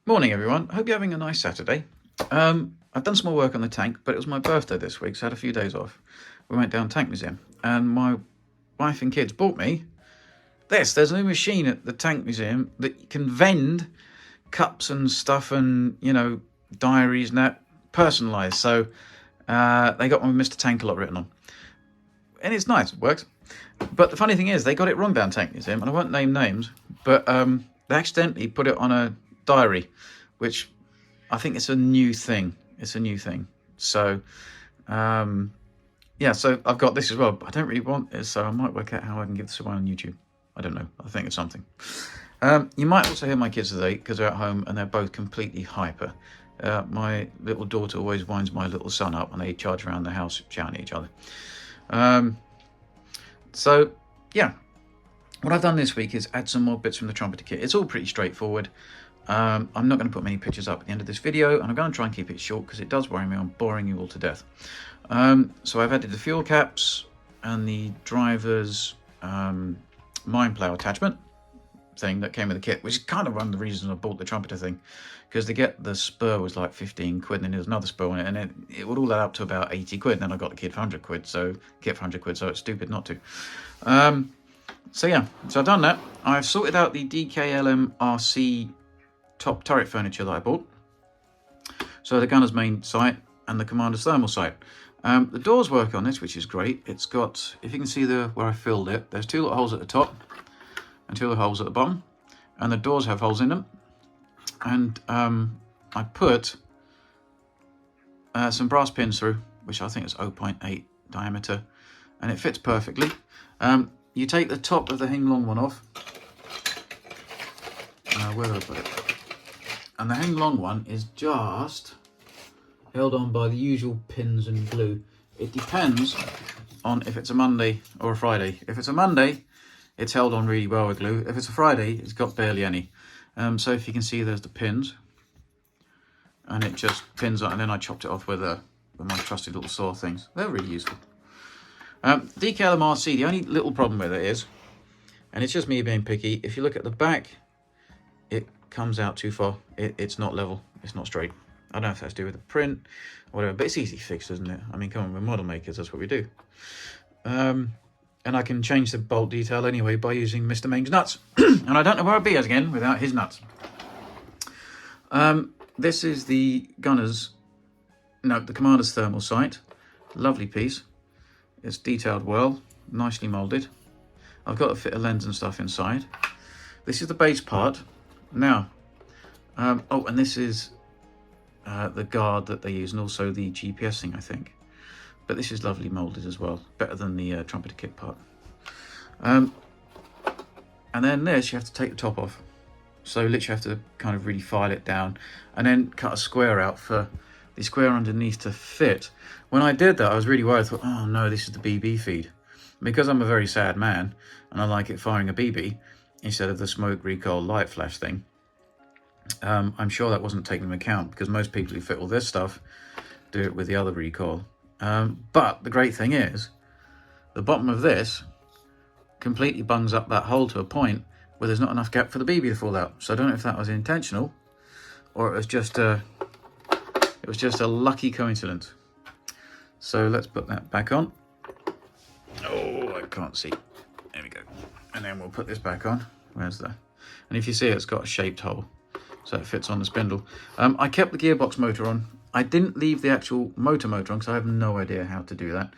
Morning everyone, hope you're having a nice Saturday. I've done some more work on the tank, but it was my birthday this week, so I had a few days off. We went down Tank Museum, and my wife and kids bought me this. There's a new machine at the Tank Museum that can vend cups and stuff and, diaries and that, personalised. So they got one with Mr. Tank a lot written on. And it's nice, it works. But the funny thing is, they got it wrong down Tank Museum, and I won't name names, but they accidentally put it on a diary, which I think it's a new thing. It's a new thing. So, yeah, so I've got this as well, but I don't really want this, so I might work out how I can give this away on YouTube. I don't know. I think it's something. You might also hear my kids today because they're at home and they're both completely hyper. My little daughter always winds my little son up and they charge around the house shouting at each other. So, yeah, what I've done this week is add some more bits from the trumpeter kit. It's all pretty straightforward. I'm not going to put many pictures up at the end of this video, and I'm going to try and keep it short because it does worry me. I'm boring you all to death. So I've added the fuel caps and the driver's mine plow attachment thing that came with the kit, which is kind of one of the reasons I bought the trumpeter thing, because to get the spur was like 15 quid, and then there's another spur on it, and it would all add up to about 80 quid. Then I got the kit for 100 quid, so it's stupid not to. So yeah, so I've done that. I've sorted out the DKLM RC top turret furniture that I bought. So the gunner's main sight and the commander's thermal sight. The doors work on this, which is great. It's got, if you can see where I filled it, there's two little holes at the top and two little holes at the bottom, and the doors have holes in them. And I put some brass pins through, which I think is 0.8 diameter, and it fits perfectly. You take the top of the Heng long one off. Where do I put it? And the Heng long one is just held on by the usual pins and glue. It depends on if it's a Monday or a Friday. If it's a Monday, it's held on really well with glue. If it's a Friday, it's got barely any. So if you can see, there's the pins, and it just pins on, and then I chopped it off with my trusty little saw things. They're really useful. DKLM RC, the only little problem with it is, and it's just me being picky, if you look at the back, it comes out too far. It's not level, it's not straight. I don't know if that's to do with the print or whatever, but it's easy fixed, isn't it? I mean, come on, we're model makers, that's what we do. And I can change the bolt detail anyway by using Mr. Meng's nuts. And I don't know where I'd be again without his nuts. This is the the commander's thermal sight. Lovely piece. It's detailed well, nicely moulded. I've got to fit a lens and stuff inside. This is the base part. Now, oh, and this is the guard that they use, and also the GPS thing, I think. But this is lovely moulded as well, better than the trumpeter kit part. And then this, you have to take the top off. So literally have to kind of really file it down, and then cut a square out for the square underneath to fit. When I did that, I was really worried. I thought, oh no, this is the BB feed. Because I'm a very sad man, and I like it firing a BB instead of the smoke recoil light flash thing. I'm sure that wasn't taken into account, because most people who fit all this stuff do it with the other recoil. But the great thing is, the bottom of this completely bungs up that hole to a point where there's not enough gap for the BB to fall out. So I don't know if that was intentional, or it was just a lucky coincidence. So let's put that back on. Oh, I can't see. There we go. And then we'll put this back on. Where's that? And if you see, it's got a shaped hole, so it fits on the spindle. I kept the gearbox motor on. I didn't leave the actual motor on because I have no idea how to do that.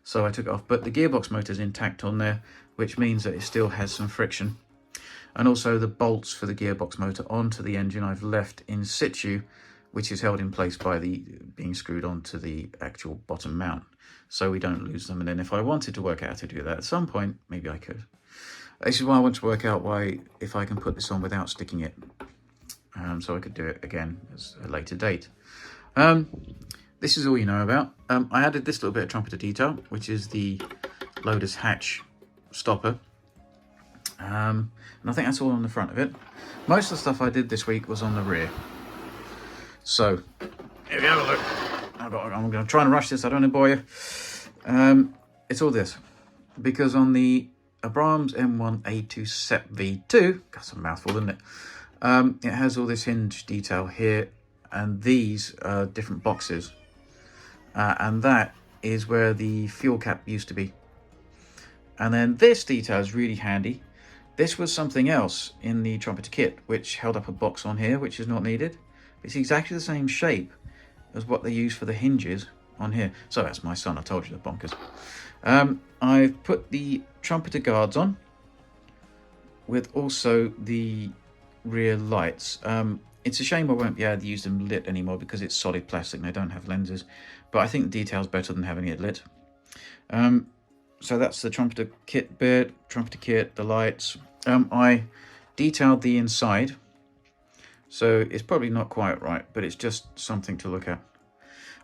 So I took it off, but the gearbox motor is intact on there, which means that it still has some friction. And also the bolts for the gearbox motor onto the engine I've left in situ, which is held in place by being screwed onto the actual bottom mount, so we don't lose them. And then if I wanted to work out how to do that at some point, maybe I could. This is why I want to work out if I can put this on without sticking it, so I could do it again at a later date. This is all you know about. I added this little bit of trumpeter detail, which is the loader's hatch stopper. And I think that's all on the front of it. Most of the stuff I did this week was on the rear. So, if you have a look, I'm going to try and rush this, I don't want to bore you. It's all this. Because on the Abrams M1A2 SEP V2, that's a mouthful, isn't it? It has all this hinge detail here, and these are different boxes. And that is where the fuel cap used to be. And then this detail is really handy. This was something else in the trumpeter kit, which held up a box on here, which is not needed. It's exactly the same shape as what they use for the hinges on here. So that's my son, I told you, the bonkers. I've put the trumpeter guards on, with also the rear lights. It's a shame I won't be able to use them lit anymore because it's solid plastic and they don't have lenses. But I think the detail's better than having it lit. So that's the trumpeter kit bit, trumpeter kit, the lights. I detailed the inside, so it's probably not quite right, but it's just something to look at.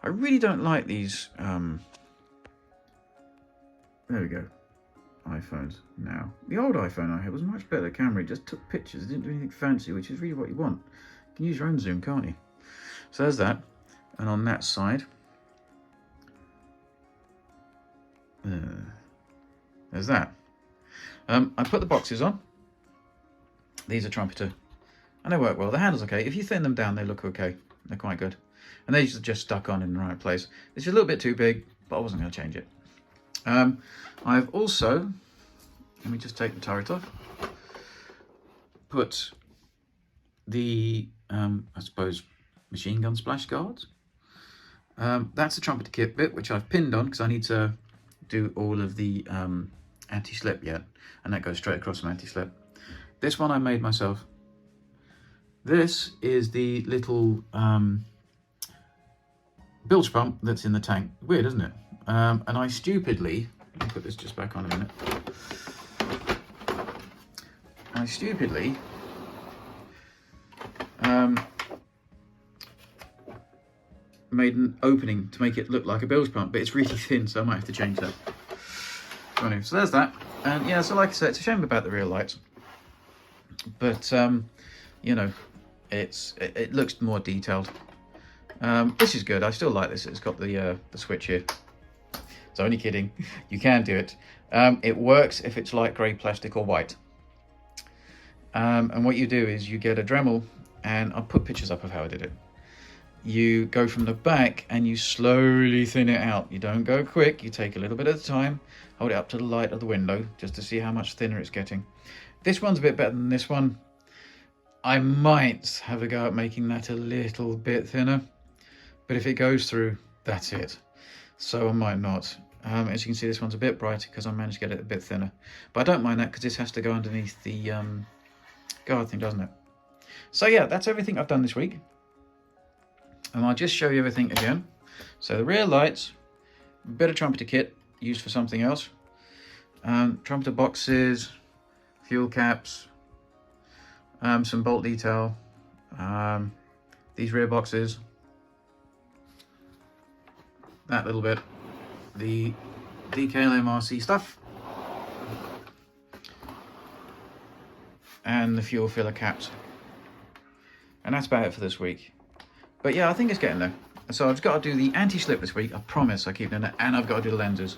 I really don't like these, there we go, iPhones now. The old iPhone I had was much better camera, it just took pictures, it didn't do anything fancy, which is really what you want. You can use your own zoom, can't you? So there's that, and on that side, there's that. I put the boxes on. These are trumpeter, and they work well. The handle's okay. If you thin them down, they look okay. They're quite good. And these are just stuck on in the right place. It's a little bit too big, but I wasn't going to change it. I've also, let me just take the turret off, put the, I suppose, machine gun splash guards. That's the trumpeter kit bit, which I've pinned on because I need to do all of the anti-slip yet, and that goes straight across from anti-slip. This one I made myself. This is the little bilge pump that's in the tank. Weird, isn't it? And I stupidly, let me put this just back on a minute. I stupidly made an opening to make it look like a bilge pump, but it's really thin, so I might have to change that. Anyway, so there's that. And yeah, so like I said, it's a shame about the rear lights, but you know, it looks more detailed. This is good. I still like this. It's got the switch here. So only kidding. You can do it. It works if it's light grey plastic or white. And what you do is you get a Dremel, and I'll put pictures up of how I did it. You go from the back and you slowly thin it out. You don't go quick. You take a little bit at a time. Hold it up to the light of the window just to see how much thinner it's getting. This one's a bit better than this one. I might have a go at making that a little bit thinner, but if it goes through, that's it. So I might not. As you can see, this one's a bit brighter because I managed to get it a bit thinner. But I don't mind that because this has to go underneath the guard thing, doesn't it? So yeah, that's everything I've done this week. And I'll just show you everything again. So the rear lights, a bit of trumpeter kit used for something else. Trumpeter boxes, fuel caps, some bolt detail, these rear boxes, that little bit, the DKLM RC stuff, and the fuel filler caps. And that's about it for this week. But yeah, I think it's getting there. So I've got to do the anti-slip this week. I promise I keep doing it. And I've got to do the lenses.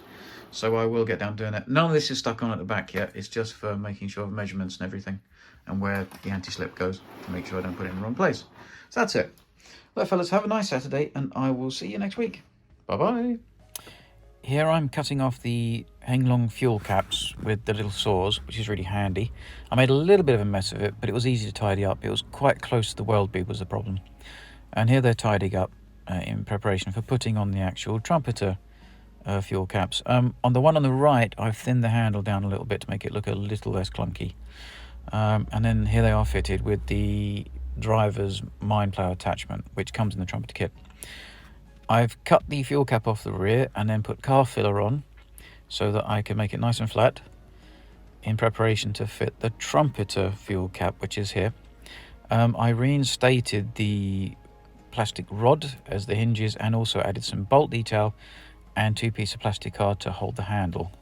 So I will get down doing it. None of this is stuck on at the back yet. It's just for making sure of measurements and everything. And where the anti-slip goes. To make sure I don't put it in the wrong place. So that's it. Well, fellas, have a nice Saturday. And I will see you next week. Bye-bye. Here I'm cutting off the Heng Long fuel caps with the little saws, which is really handy. I made a little bit of a mess of it, but it was easy to tidy up. It was quite close to the weld bead was the problem. And here they're tidying up in preparation for putting on the actual trumpeter fuel caps. On the one on the right, I've thinned the handle down a little bit to make it look a little less clunky. And then here they are fitted with the driver's mine plow attachment, which comes in the trumpeter kit. I've cut the fuel cap off the rear and then put car filler on so that I can make it nice and flat in preparation to fit the trumpeter fuel cap, which is here. I reinstated the plastic rod as the hinges and also added some bolt detail and 2 pieces of plastic card to hold the handle.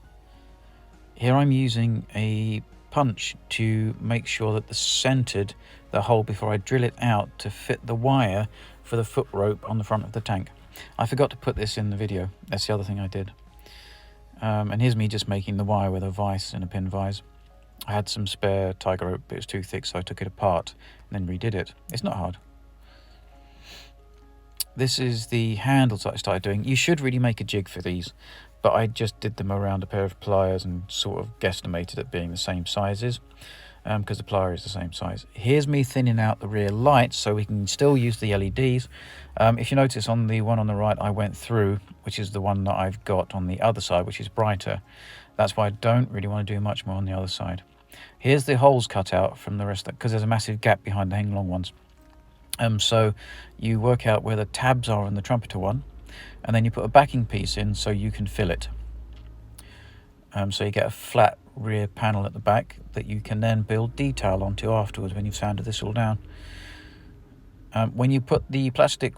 Here I'm using a punch to make sure that the centered the hole before I drill it out to fit the wire for the foot rope on the front of the tank. I forgot to put this in the video. That's the other thing I did. And here's me just making the wire with a vise and a pin vise. I had some spare tiger rope, but it was too thick, so I took it apart and then redid it. It's not hard. This is the handles that I started doing. You should really make a jig for these, but I just did them around a pair of pliers and sort of guesstimated it being the same sizes, because the plier is the same size. Here's me thinning out the rear lights so we can still use the LEDs. If you notice on the one on the right I went through, which is the one that I've got on the other side, which is brighter. That's why I don't really want to do much more on the other side. Here's the holes cut out from the rest, because there's a massive gap behind the Heng Long ones. So you work out where the tabs are on the trumpeter one, and then you put a backing piece in so you can fill it. So you get a flat rear panel at the back that you can then build detail onto afterwards when you've sanded this all down. When you put the plastic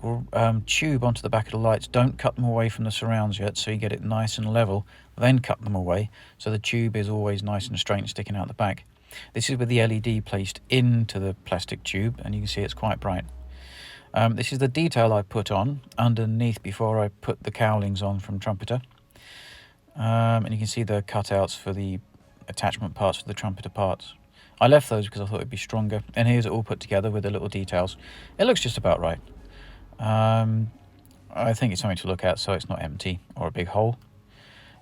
tube onto the back of the lights, don't cut them away from the surrounds yet, so you get it nice and level, then cut them away so the tube is always nice and straight and sticking out the back. This is with the LED placed into the plastic tube, and you can see it's quite bright. This is the detail I put on underneath before I put the cowlings on from trumpeter. And you can see the cutouts for the attachment parts for the trumpeter parts. I left those because I thought it'd be stronger, and here's it all put together with the little details. It looks just about right. I think it's something to look at so it's not empty or a big hole.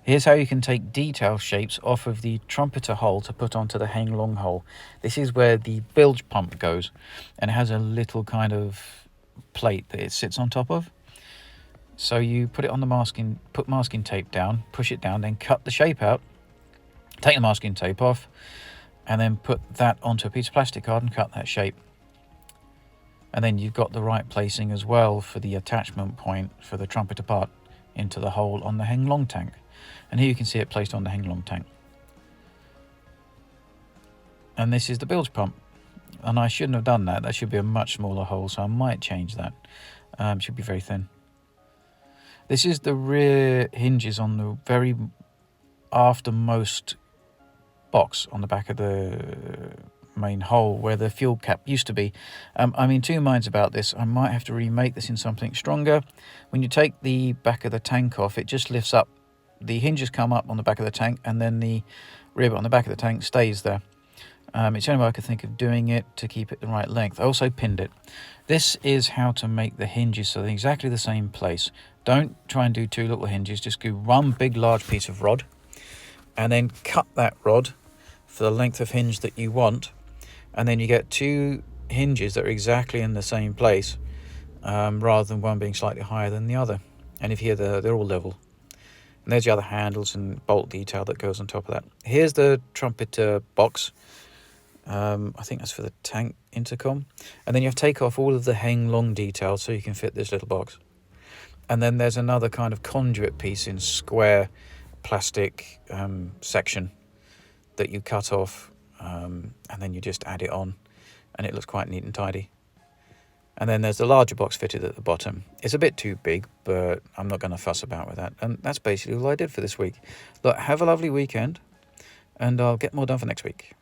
Here's how you can take detail shapes off of the trumpeter hole to put onto the Heng Long hole. This is where the bilge pump goes, and it has a little kind of plate that it sits on top of. So you put it on the masking, put masking tape down, push it down, then cut the shape out, take the masking tape off, and then put that onto a piece of plastic card and cut that shape. And then you've got the right placing as well for the attachment point for the trumpeter part into the hole on the Heng Long tank. And here you can see it placed on the Heng Long tank. And this is the bilge pump. And I shouldn't have done that. That should be a much smaller hole, so I might change that. It should be very thin. This is the rear hinges on the very aftermost box on the back of the main hole where the fuel cap used to be. I'm in two minds about this. I might have to remake this in something stronger. When you take the back of the tank off, it just lifts up. The hinges come up on the back of the tank, and then the rear bit on the back of the tank stays there. It's the only way I could think of doing it to keep it the right length. I also pinned it. This is how to make the hinges so they're exactly the same place. Don't try and do two little hinges. Just do one big large piece of rod, and then cut that rod for the length of hinge that you want, and then you get two hinges that are exactly in the same place, rather than one being slightly higher than the other. And if you hear, they're all level. And there's the other handles and bolt detail that goes on top of that. Here's the trumpeter box. I think that's for the tank intercom. And then you have to take off all of the Heng Long detail so you can fit this little box. And then there's another kind of conduit piece in square plastic section that you cut off, and then you just add it on, and it looks quite neat and tidy. And then there's the larger box fitted at the bottom. It's a bit too big, but I'm not going to fuss about with that. And that's basically all I did for this week. Look, have a lovely weekend, and I'll get more done for next week.